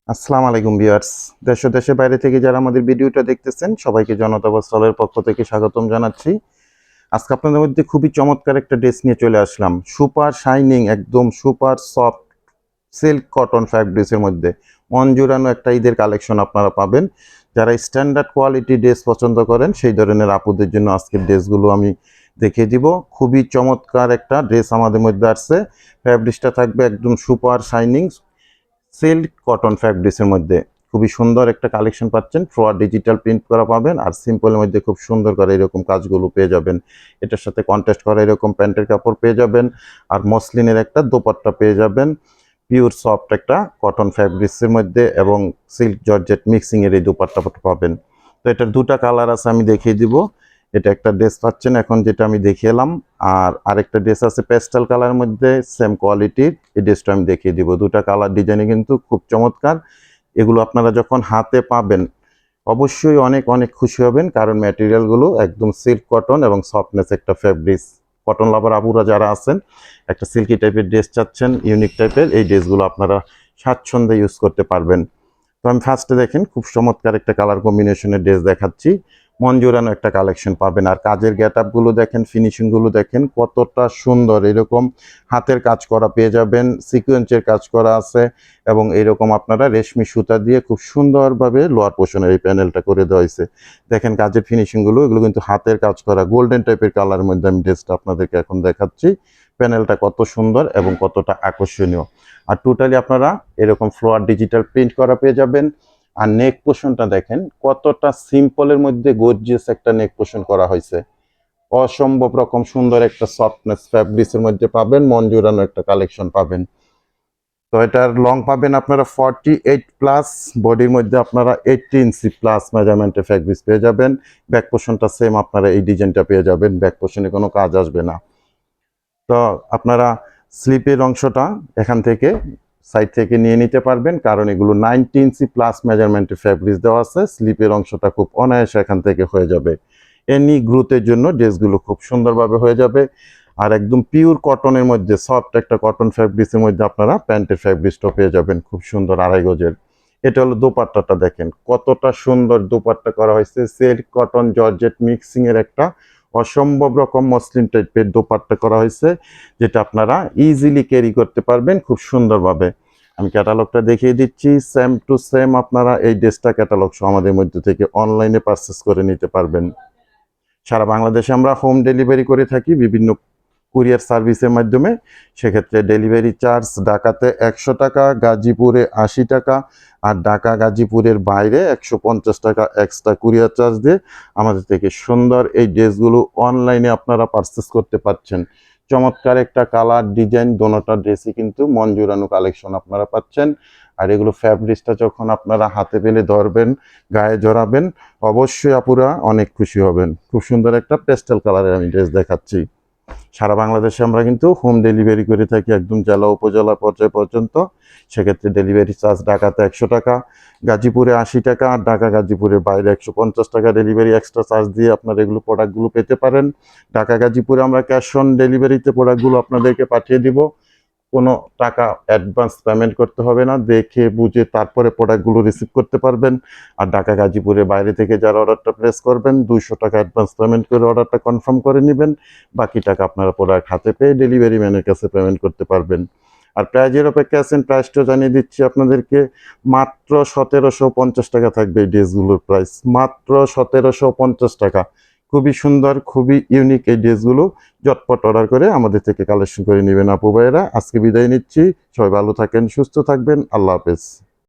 আসসালামু আলাইকুম ভিউয়ার্স। দেশ ও দেশের বাইরে থেকে যারা আমাদের ভিডিওটা দেখতেছেন সবাইকে জনতা বস্ত্রালয়ের পক্ষ থেকে স্বাগতম জানাচ্ছি। আজকে আপনাদের মধ্যে খুবই চমৎকার একটা ড্রেস নিয়ে চলে আসলাম। সুপার শাইনিং, একদম সুপার সফট সিল্ক কটন ফ্যাব্রিক্সের মধ্যে মন জুড়ানো একটা ঈদের কালেকশন আপনারা পাবেন। যারা স্ট্যান্ডার্ড কোয়ালিটি ড্রেস পছন্দ করেন সেই ধরনের আপুদের জন্য আজকের ড্রেসগুলো আমি দেখিয়ে দিব। খুবই চমৎকার একটা ড্রেস আমাদের মধ্যে আসছে। ফ্যাব্রিক্সটা থাকবে একদম সুপার শাইনিং সিল্ক কটন ফ্যাব্রিক্সের মধ্যে খুবই সুন্দর একটা কালেকশন পাচ্ছেন। ফ্লোয়ার ডিজিটাল প্রিন্ট করা পাবেন, আর সিম্পলের মধ্যে খুব সুন্দর করে এরকম কাজগুলো পেয়ে যাবেন। এটার সাথে কন্ট্রাস্ট করা এরকম প্যান্টের কাপড় পেয়ে যাবেন, আর মসলিনের একটা দোপাট্টা পেয়ে যাবেন। পিওর সফট একটা কটন ফ্যাব্রিক্সের মধ্যে এবং সিল্ক জর্জেট মিক্সিং এর এই দোপাট্টাটা পাবেন। তো এটার দুটা কালার আছে, আমি দেখিয়ে দিব। এটা একটা ড্রেস পাচ্ছেন এখন, যেটা আমি দেখিয়ে এলাম। আর আরেকটা ড্রেস আছে পেস্টাল কালারের মধ্যে, সেম কোয়ালিটির। এই ড্রেসটা আমি দেখিয়ে দিব। দুটা কালার ডিজাইনে কিন্তু খুব চমৎকার। এগুলো আপনারা যখন হাতে পাবেন অবশ্যই অনেক অনেক খুশি হবেন, কারণ ম্যাটেরিয়ালগুলো একদম সিল্ক কটন এবং সফটনেস একটা ফ্যাব্রিক্স। কটন লাভার আপুরা যারা আছেন, একটা সিল্কি টাইপের ড্রেস চাচ্ছেন, ইউনিক টাইপের, এই ড্রেসগুলো আপনারা স্বাচ্ছন্দ্যে ইউজ করতে পারবেন। তো আমি ফার্স্টে দেখেন খুব চমৎকার একটা কালার কম্বিনেশনের ড্রেস দেখাচ্ছি। মন জোড়ানো একটা কালেকশন পাবেন। আর কাজের গেট আপগুলো দেখেন, ফিনিশিংগুলো দেখেন কতটা সুন্দর। এরকম হাতের কাজ করা পেয়ে যাবেন, সিকোয়েন্সের কাজ করা আছে, এবং এরকম আপনারা রেশমি সুতা দিয়ে খুব সুন্দরভাবে লোয়ার পোর্শনের এই প্যানেলটা করে দেওয়া হয়েছে। দেখেন কাজের ফিনিশিংগুলো, এগুলো কিন্তু হাতের কাজ করা গোল্ডেন টাইপের কালারের মধ্যে আমি ড্রেসটা আপনাদেরকে এখন দেখাচ্ছি। প্যানেলটা কত সুন্দর এবং কতটা আকর্ষণীয়। আর টোটালি আপনারা এরকম ফ্লোয়ার ডিজিটাল প্রিন্ট করা পেয়ে যাবেন। আর নেক পোর্শনটা দেখেন কতটা সিম্পলের মধ্যে গর্জিয়াস একটা নেক পোর্শন করা হয়েছে। অসম্ভব রকম সুন্দর একটা সফটনেস ফ্যাব্রিক্সের মধ্যে পাবেন, মন জুড়ানো একটা কালেকশন পাবেন। তো এটার লং পাবেন আপনারা 48+, বডির মধ্যে আপনারা 80 ইঞ্চি প্লাস মেজারমেন্টের ফ্যাব্রিক্স পেয়ে যাবেন। ব্যাক পোর্শনটা সেম, আপনারা এই ডিজাইনটা পেয়ে যাবেন, ব্যাক পোর্শনে কোনো কাজ আসবে না। তো আপনারা স্লিপের অংশটা এখান থেকে সাইড থেকে নিয়ে নিতে পারবেন, কারণ এগুলো 90 ইঞ্চি প্লাস মেজারমেন্টের ফ্যাব্রিক্স দেওয়া আছে। স্লিপের অংশটা খুব অনায়াসে এখান থেকে হয়ে যাবে। এনি গ্রোথের জন্য ড্রেসগুলো খুব সুন্দরভাবে হয়ে যাবে। আর একদম পিওর কটনের মধ্যে সফট একটা কটন ফ্যাব্রিক্সের মধ্যে আপনারা প্যান্টের ফ্যাব্রিক্সটা পেয়ে যাবেন খুব সুন্দর 2.5 গজের। এটা হলো দোপাট্টাটা, দেখেন কতটা সুন্দর দোপাট্টা করা হয়েছে। সিল্ক কটন জর্জেট মিক্সিং এর একটা অসম্ভব রকম মসলিন টাইপের দোপাট্টা করা হয়েছে, যেটা আপনারা ইজিলি ক্যারি করতে পারবেন খুব সুন্দরভাবে। আমি ক্যাটালগটা দেখিয়ে দিচ্ছি, সেম টু সেম আপনারা এই ড্রেসটা ক্যাটালগ সহ আমাদের মধ্যে থেকে অনলাইনে পারচেস করে নিতে পারবেন। সারা বাংলাদেশে আমরা হোম ডেলিভারি করে থাকি বিভিন্ন কুরিয়ার সার্ভিসের মাধ্যমে। সেক্ষেত্রে ডেলিভারি চার্জ ঢাকাতে 100 টাকা, গাজীপুরে 80 টাকা, আর ঢাকা গাজীপুরের বাইরে 150 টাকা এক্সট্রা কুরিয়ার চার্জ দিয়ে আমাদের থেকে সুন্দর এই ড্রেসগুলো অনলাইনে আপনারা পারচেস করতে পারছেন। চমৎকার একটা কালার ডিজাইন, দোনোটা ড্রেসই কিন্তু মন জুড়ানো কালেকশন আপনারা পাচ্ছেন। আর এগুলো ফ্যাব্রিক্সটা যখন আপনারা হাতে পেলে ধরবেন, গায়ে জড়াবেন, অবশ্যই আপুরা অনেক খুশি হবেন। খুব সুন্দর একটা পেস্টেল কালারের আমি ড্রেস দেখাচ্ছি। সারা বাংলাদেশে আমরা কিন্তু হোম ডেলিভারি করে থাকি একদম জেলা উপজেলা পর্যায় পর্যন্ত। সেক্ষেত্রে ডেলিভারি চার্জ ঢাকাতে 100 টাকা, গাজীপুরে 80 টাকা, আর ঢাকা গাজীপুরের বাইরে 150 টাকা ডেলিভারি এক্সট্রা চার্জ দিয়ে আপনারা এগুলো প্রোডাক্টগুলো পেতে পারেন। ঢাকা গাজীপুরে আমরা ক্যাশ অন ডেলিভারিতে প্রোডাক্টগুলো আপনাদেরকে পাঠিয়ে দিব। কোনো টাকা অ্যাডভান্স পেমেন্ট করতে হবে না, দেখে বুঝে তারপরে প্রোডাক্টগুলো রিসিভ করতে পারবেন। আর ঢাকা গাজীপুরের বাইরে থেকে যারা অর্ডারটা প্লেস করবেন 200 টাকা অ্যাডভান্স পেমেন্ট করে অর্ডারটা কনফার্ম করে নেবেন। বাকি টাকা আপনারা প্রোডাক্ট হাতে পেয়ে ডেলিভারি ম্যানের কাছে পেমেন্ট করতে পারবেন। আর প্রাইজের অপেক্ষা আছেন, প্রাইসটা জানিয়ে দিচ্ছি আপনাদেরকে। মাত্র 1750 টাকা থাকবে এই ড্রেসগুলোর প্রাইস, মাত্র 1750 টাকা। খুবই সুন্দর, খুবই ইউনিক এই ড্রেসগুলো। ঝটপট অর্ডার করে আমাদের থেকে কালেকশন করে নেবেন আপু ভাইয়েরা। আজকে বিদায় নিচ্ছি, সবাই ভালো থাকেন, সুস্থ থাকবেন, আল্লাহ হাফেজ।